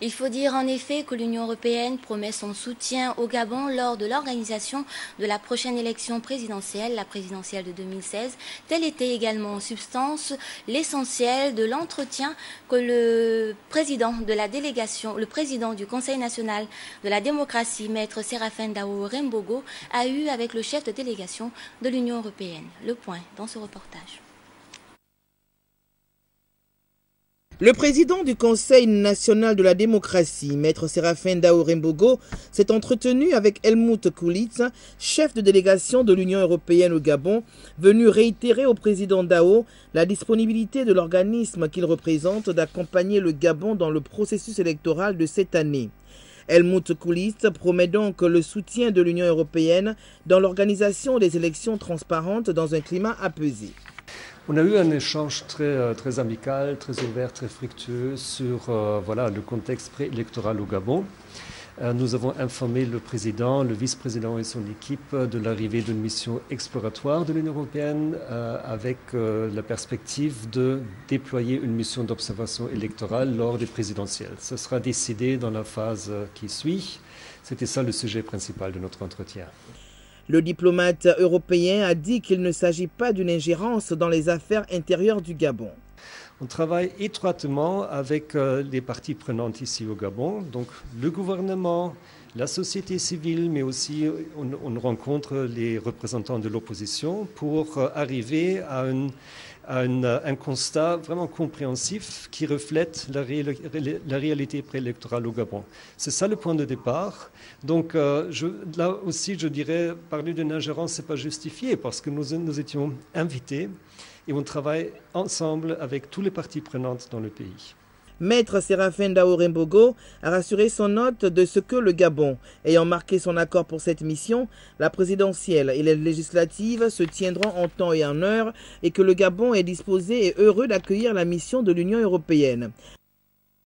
Il faut dire en effet que l'Union européenne promet son soutien au Gabon lors de l'organisation de la prochaine élection présidentielle, la présidentielle de 2016. Tel était également en substance l'essentiel de l'entretien que le président de la délégation, le président du Conseil national de la démocratie, maître Séraphin Dao Rembogo, a eu avec le chef de délégation de l'Union européenne. Le point dans ce reportage. Le président du Conseil national de la démocratie, maître Séraphin Dao Rembogo, s'est entretenu avec Helmut Kulitz, chef de délégation de l'Union européenne au Gabon, venu réitérer au président Dao la disponibilité de l'organisme qu'il représente d'accompagner le Gabon dans le processus électoral de cette année. Helmut Kulitz promet donc le soutien de l'Union européenne dans l'organisation des élections transparentes dans un climat apaisé. On a eu un échange très amical, très ouvert, très fructueux sur le contexte préélectoral au Gabon. Nous avons informé le président, le vice-président et son équipe de l'arrivée d'une mission exploratoire de l'Union européenne avec la perspective de déployer une mission d'observation électorale lors des présidentielles. Ce sera décidé dans la phase qui suit. C'était ça le sujet principal de notre entretien. Le diplomate européen a dit qu'il ne s'agit pas d'une ingérence dans les affaires intérieures du Gabon. On travaille étroitement avec les parties prenantes ici au Gabon, donc le gouvernement, la société civile, mais aussi on rencontre les représentants de l'opposition pour arriver à un constat vraiment compréhensif qui reflète la réalité préélectorale au Gabon. C'est ça le point de départ. Donc là aussi, je dirais, parler d'une ingérence, ce n'est pas justifié parce que nous étions invités et on travaille ensemble avec toutes les parties prenantes dans le pays. Maître Séraphin Dao Rembogo a rassuré son hôte de ce que le Gabon, ayant marqué son accord pour cette mission, la présidentielle et les législatives se tiendront en temps et en heure et que le Gabon est disposé et heureux d'accueillir la mission de l'Union européenne.